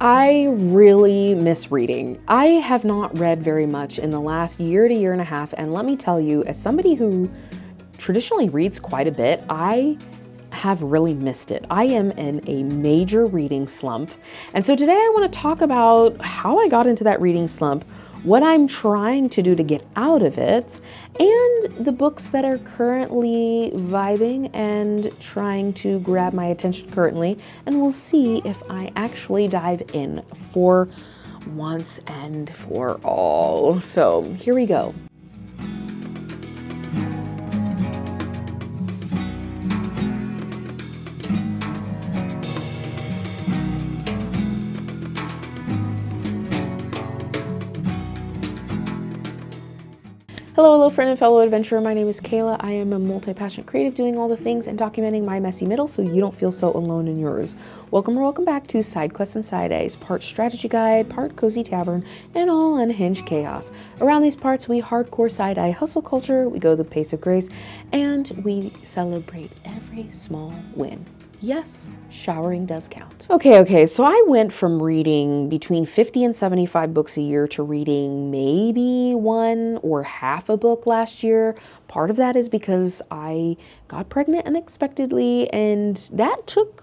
I really miss reading. I have not read very much in the last year to year and a half, and let me tell you, as somebody who traditionally reads quite a bit, I have really missed it. I am in a major reading slump, and so today I want to talk about how I got into that reading slump, what I'm trying to do to get out of it, and the books that are currently vibing and trying to grab my attention currently, and we'll see if I actually dive in for once and for all. So here we go. Hello friend and fellow adventurer, my name is Kayla. I am a multi-passionate creative doing all the things and documenting my messy middle so you don't feel so alone in yours. Welcome or welcome back to Sidequests and Sideeyes, part strategy guide, part cozy tavern, and all unhinged chaos. Around these parts we hardcore side-eye hustle culture, we go the pace of grace, and we celebrate every small win. Yes, showering does count. Okay, so I went from reading between 50 and 75 books a year to reading maybe one or half a book last year. Part of that is because I got pregnant unexpectedly, and that took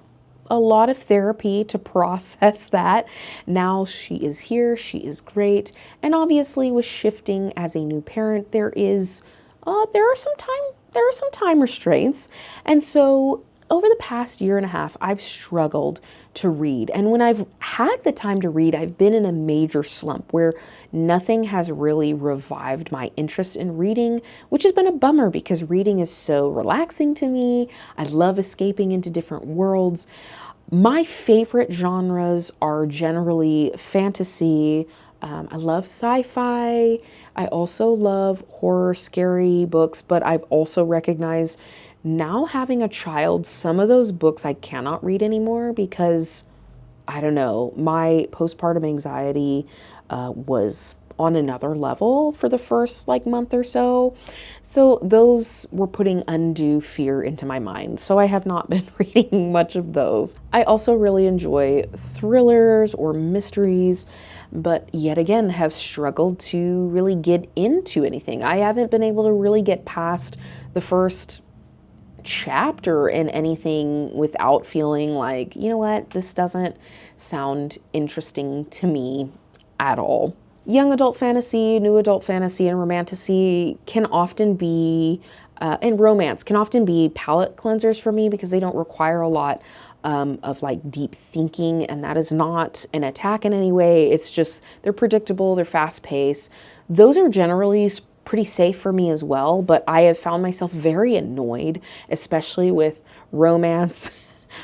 a lot of therapy to process that. Now she is here, she is great, and obviously with shifting as a new parent, there are some time restraints, and so over the past year and a half, I've struggled to read. And when I've had the time to read, I've been in a major slump where nothing has really revived my interest in reading, which has been a bummer because reading is so relaxing to me. I love escaping into different worlds. My favorite genres are generally fantasy. I love sci-fi. I also love horror, scary books, but I've also recognized now having a child, some of those books I cannot read anymore because, I don't know, my postpartum anxiety was on another level for the first month or so. So those were putting undue fear into my mind. So I have not been reading much of those. I also really enjoy thrillers or mysteries, but yet again have struggled to really get into anything. I haven't been able to really get past the first chapter in anything without feeling like, you know what, this doesn't sound interesting to me at all. Young adult fantasy, new adult fantasy, and romantasy can often be, and romance can often be palate cleansers for me because they don't require a lot of deep thinking, and that is not an attack in any way. It's just they're predictable, they're fast paced. Those are generally pretty safe for me as well, but I have found myself very annoyed, especially with romance,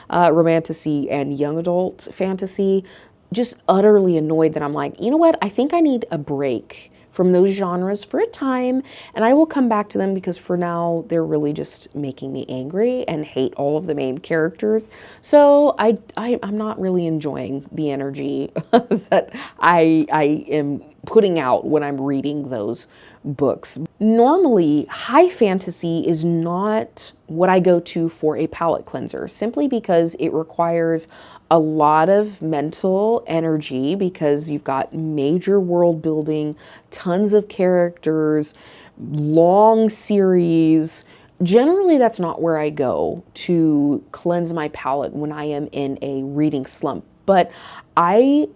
romantasy, and young adult fantasy, just utterly annoyed that I'm like, you know what, I think I need a break from those genres for a time, and I will come back to them because for now they're really just making me angry and hate all of the main characters. So I'm not really enjoying the energy that I am putting out when I'm reading those books. Normally, high fantasy is not what I go to for a palate cleanser, simply because it requires a lot of mental energy because you've got major world building, tons of characters, long series. Generally, that's not where I go to cleanse my palate when I am in a reading slump. But I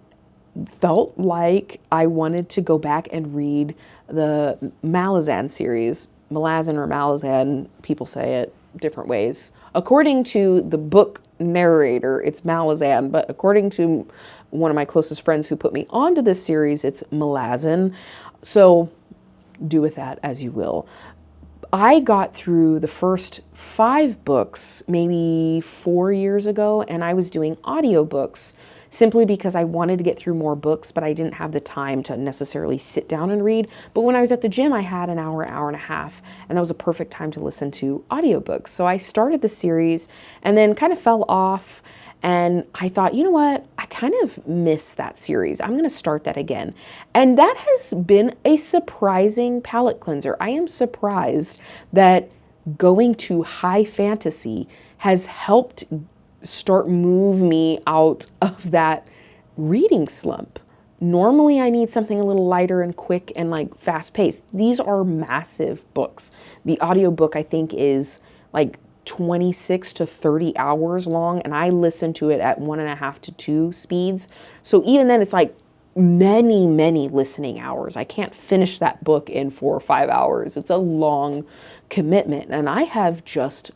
felt like I wanted to go back and read the MALAZAN series. MALAZAN or MALAZAN, people say it different ways. According to the book narrator, it's MALAZAN, but according to one of my closest friends who put me onto this series, it's MALAZAN. So do with that as you will. I got through the first 5 books maybe 4 years ago, and I was doing audiobooks simply because I wanted to get through more books, but I didn't have the time to necessarily sit down and read. But when I was at the gym, I had an hour and a half, and that was a perfect time to listen to audiobooks. So I started the series and then kind of fell off, and I thought, you know what, I kind of miss that series. I'm going to start that again. And that has been a surprising palate cleanser. I am surprised that going to high fantasy has helped start move me out of that reading slump. Normally I need something a little lighter and quick and like fast paced. These are massive books. The audiobook I think is like 26 to 30 hours long, and I listen to it at 1.5 to 2 speeds. So even then it's like many listening hours. I can't finish that book in 4 or 5 hours. It's a long commitment, and I have just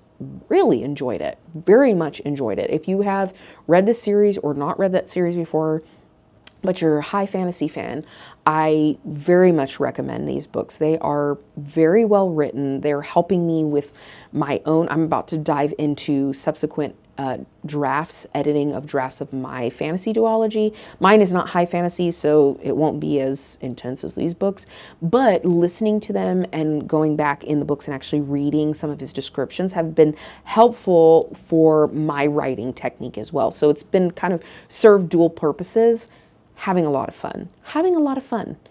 really enjoyed it, very much enjoyed it. If you have read this series or not read that series before, but you're a high fantasy fan, I very much recommend these books. They are very well written. They're helping me with my own, I'm about to dive into subsequent drafts, editing of drafts of my fantasy duology. Mine is not high fantasy, so it won't be as intense as these books, but listening to them and going back in the books and actually reading some of his descriptions have been helpful for my writing technique as well. So it's been kind of served dual purposes. Having a lot of fun.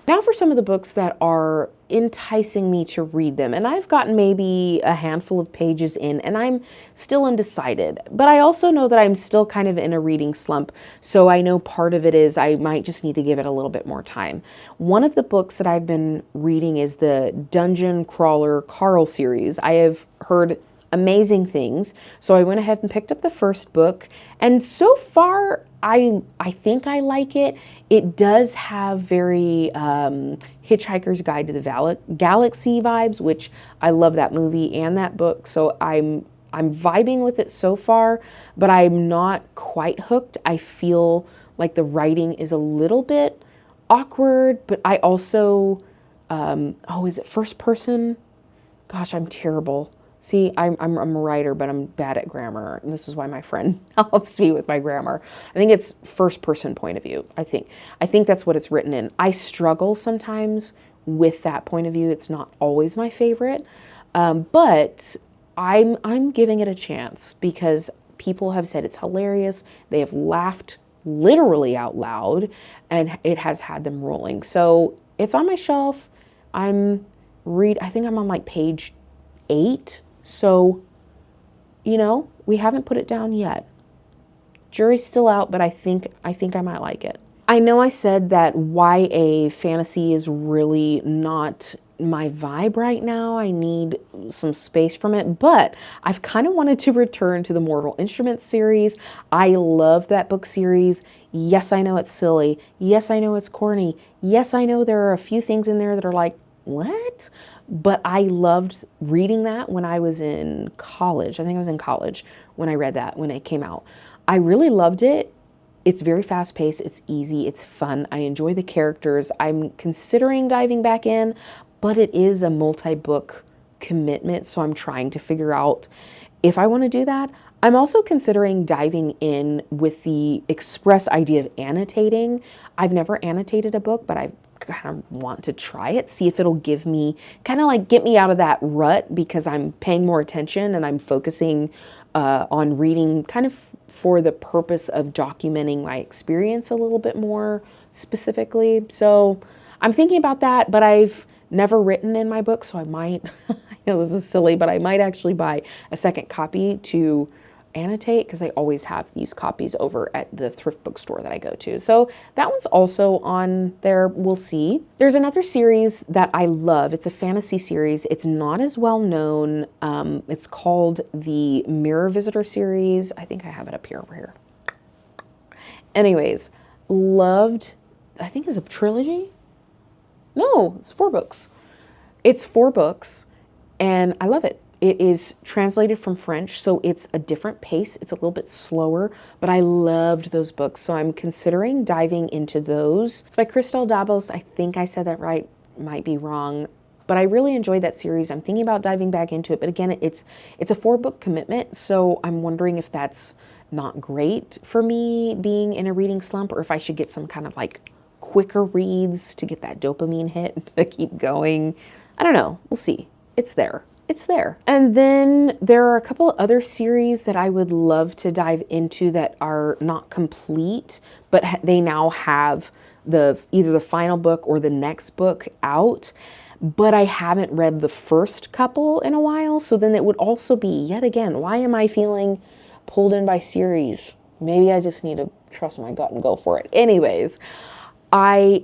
Now for some of the books that are enticing me to read them. And I've gotten maybe a handful of pages in and I'm still undecided, but I also know that I'm still kind of in a reading slump. So I know part of it is I might just need to give it a little bit more time. One of the books that I've been reading is the Dungeon Crawler Carl series. I have heard amazing things. So I went ahead and picked up the first book, and so far I think I like it. It does have very Hitchhiker's Guide to the Galaxy vibes, which I love that movie and that book. So I'm vibing with it so far, but I'm not quite hooked. I feel like the writing is a little bit awkward, but I also is it first person? Gosh, I'm terrible. See, I'm a writer, but I'm bad at grammar. And this is why my friend helps me with my grammar. I think it's first person point of view. I think that's what it's written in. I struggle sometimes with that point of view. It's not always my favorite, but I'm giving it a chance because people have said it's hilarious. They have laughed literally out loud, and it has had them rolling. So it's on my shelf. I think I'm on like page 8. So, we haven't put it down yet. Jury's still out, but I think I might like it. I know I said that YA fantasy is really not my vibe right now. I need some space from it, but I've kind of wanted to return to the Mortal Instruments series. I love that book series. Yes, I know it's silly. Yes, I know it's corny. Yes, I know there are a few things in there that are like, what? But I loved reading that when I was in college. I think I was in college when I read that, when it came out. I really loved it. It's very fast paced. It's easy. It's fun. I enjoy the characters. I'm considering diving back in, but it is a multi-book commitment. So I'm trying to figure out if I want to do that. I'm also considering diving in with the express idea of annotating. I've never annotated a book, but I kind of want to try it, see if it'll give me, kind of like get me out of that rut, because I'm paying more attention and I'm focusing on reading kind of for the purpose of documenting my experience a little bit more specifically. So I'm thinking about that, but I've never written in my book, so I might, I know this is silly, but I might actually buy a second copy to annotate, because they always have these copies over at the thrift bookstore that I go to. So that one's also on there. We'll see. There's another series that I love. It's a fantasy series. It's not as well known. It's called the Mirror Visitor series. I think I have it up here over here. Anyways, loved, I think it's a trilogy. No, it's 4 books. It's 4 books and I love it. It is translated from French, so it's a different pace. It's a little bit slower, but I loved those books. So I'm considering diving into those. It's by Christelle Dabos. I think I said that right, might be wrong, but I really enjoyed that series. I'm thinking about diving back into it, but again, it's a 4-book commitment. So I'm wondering if that's not great for me being in a reading slump, or if I should get some kind of like quicker reads to get that dopamine hit to keep going. I don't know. We'll see. It's there. It's there. And then there are a couple other series that I would love to dive into that are not complete, but they now have either the final book or the next book out, but I haven't read the first couple in a while. So then it would also be, yet again, why am I feeling pulled in by series? maybe I just need to trust my gut and go for it. Anyways, I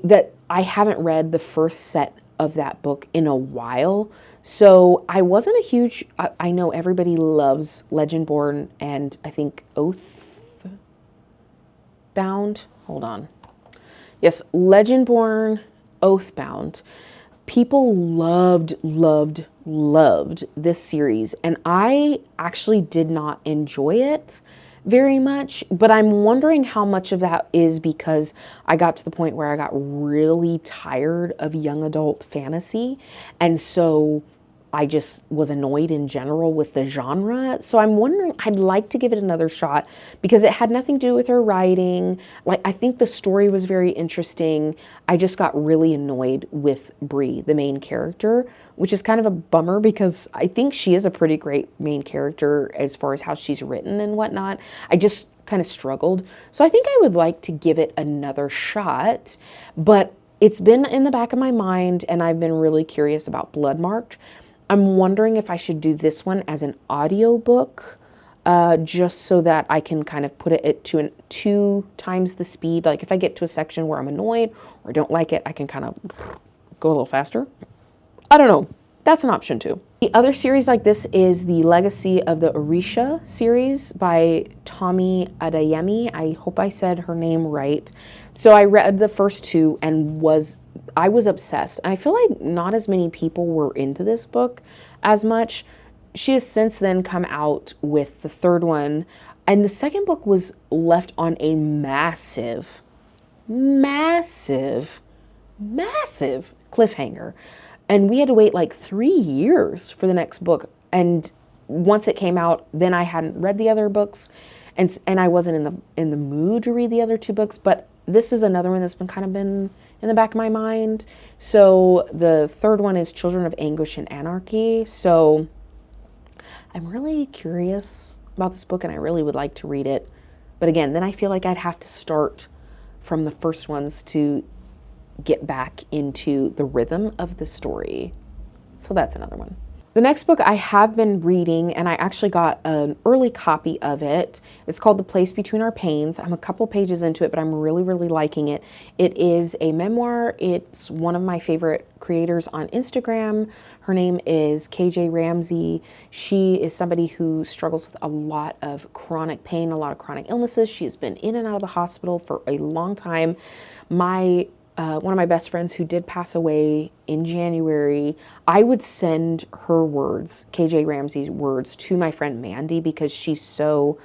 haven't read the first set of that book in a while. So I wasn't a huge, I know everybody loves Legendborn and I think Oathbound. Hold on. Yes, Legendborn, Oathbound. People loved this series, and I actually did not enjoy it very much, but I'm wondering how much of that is because I got to the point where I got really tired of young adult fantasy, and so I just was annoyed in general with the genre. So I'm wondering, I'd like to give it another shot because it had nothing to do with her writing. Like, I think the story was very interesting. I just got really annoyed with Bree, the main character, which is kind of a bummer because I think she is a pretty great main character as far as how she's written and whatnot. I just kind of struggled. So I think I would like to give it another shot, but it's been in the back of my mind and I've been really curious about Bloodmarked. I'm wondering if I should do this one as an audiobook, just so that I can kind of put it at 2 times the speed. Like if I get to a section where I'm annoyed or don't like it, I can kind of go a little faster. I don't know. That's an option too. The other series like this is the Legacy of the ORISHA series by Tommy Adeyemi. I hope I said her name right. So I read the first 2 and I was obsessed. I feel like not as many people were into this book as much. She has since then come out with the 3rd one, and the 2nd book was left on a massive cliffhanger. And we had to wait like 3 years for the next book. And once it came out, then I hadn't read the other books, and I wasn't in the mood to read the other 2 books. But this is another one that's been in the back of my mind. So the 3rd one is Children of Anguish and Anarchy. So I'm really curious about this book and I really would like to read it. But again, then I feel like I'd have to start from the first ones to get back into the rhythm of the story. So that's another one. The next book I have been reading, and I actually got an early copy of it. It's called The Place Between Our Pains. I'm a couple pages into it, but I'm really liking it. It is a memoir. It's one of my favorite creators on Instagram. Her name is KJ Ramsey. She is somebody who struggles with a lot of chronic pain, a lot of chronic illnesses. She has been in and out of the hospital for a long time. One of my best friends who did pass away in January, I would send her words, KJ Ramsey's words, to my friend Mandy because she's so,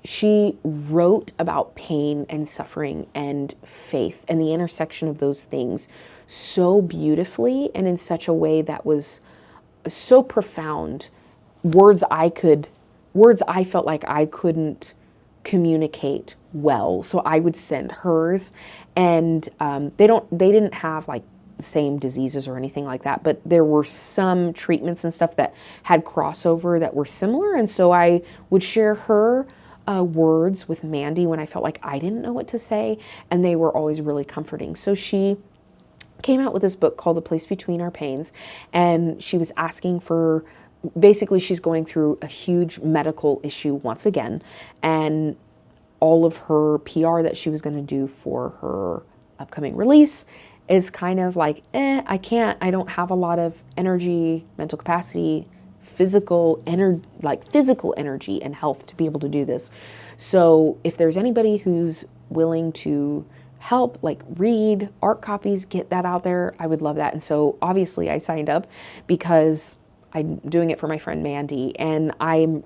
she wrote about pain and suffering and faith and the intersection of those things so beautifully and in such a way that was so profound. Words I felt like I couldn't communicate well, so I would send hers, and they didn't have like the same diseases or anything like that, but there were some treatments and stuff that had crossover that were similar, and so I would share her words with Mandy when I felt like I didn't know what to say, and they were always really comforting. So she came out with this book called The Place Between Our Pains, and she was asking for, basically she's going through a huge medical issue once again, and all of her PR that she was going to do for her upcoming release is kind of like, I don't have a lot of energy, mental capacity, physical energy and health to be able to do this. So if there's anybody who's willing to help, like read art copies, get that out there, I would love that. And so obviously I signed up because I'm doing it for my friend Mandy, and I'm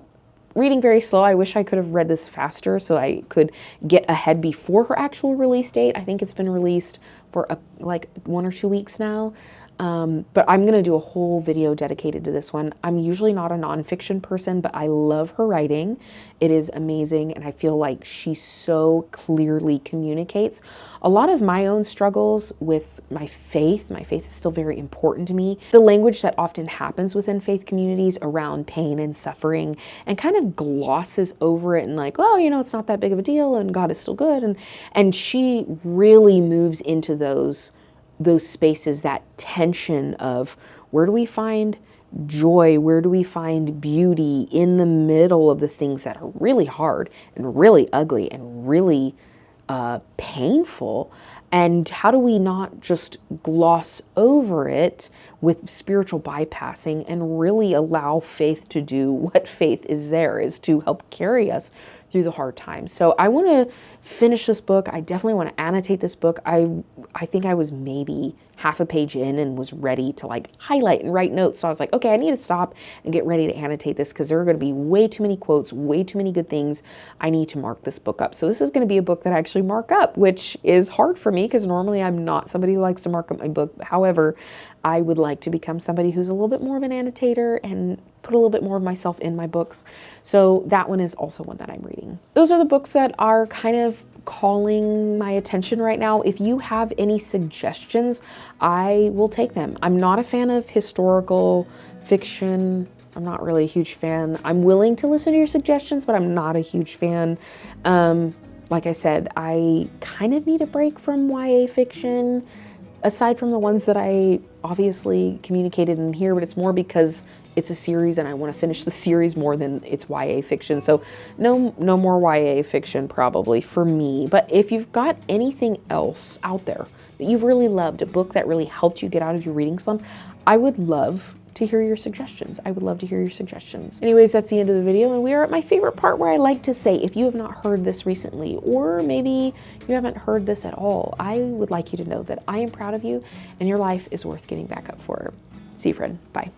reading very slow. I wish I could have read this faster so I could get ahead before her actual release date. I think it's been released for like 1 or 2 weeks now. But I'm going to do a whole video dedicated to this one. I'm usually not a nonfiction person, but I love her writing. It is amazing, and I feel like she so clearly communicates a lot of my own struggles with my faith. My faith is still very important to me. The language that often happens within faith communities around pain and suffering and kind of glosses over it and like, oh, you know, it's not that big of a deal and God is still good. And she really moves into those spaces, that tension of where do we find joy? Where do we find beauty in the middle of the things that are really hard and really ugly and really painful? And how do we not just gloss over it with spiritual bypassing and really allow faith to do what faith is there, is to help carry us through the hard times. So I want to finish this book. I definitely want to annotate this book. I think I was maybe half a page in and was ready to like highlight and write notes. So I was like, okay, I need to stop and get ready to annotate this because there are going to be way too many quotes, way too many good things. I need to mark this book up. So this is going to be a book that I actually mark up, which is hard for me because normally I'm not somebody who likes to mark up my book. However, I would like to become somebody who's a little bit more of an annotator and put a little bit more of myself in my books. So that one is also one that I'm reading. Those are the books that are kind of calling my attention right now. If you have any suggestions, I will take them. I'm not a fan of historical fiction. I'm not really a huge fan. I'm willing to listen to your suggestions, but I'm not a huge fan. Like I said, I kind of need a break from YA fiction, aside from the ones that I obviously communicated in here, but it's more because it's a series and I want to finish the series more than it's YA fiction. So no more YA fiction probably for me. But if you've got anything else out there that you've really loved, a book that really helped you get out of your reading slump, I would love to hear your suggestions. I would love to hear your suggestions. Anyways, that's the end of the video, and we are at my favorite part where I like to say, if you have not heard this recently, or maybe you haven't heard this at all, I would like you to know that I am proud of you and your life is worth getting back up for. See you, friend. Bye.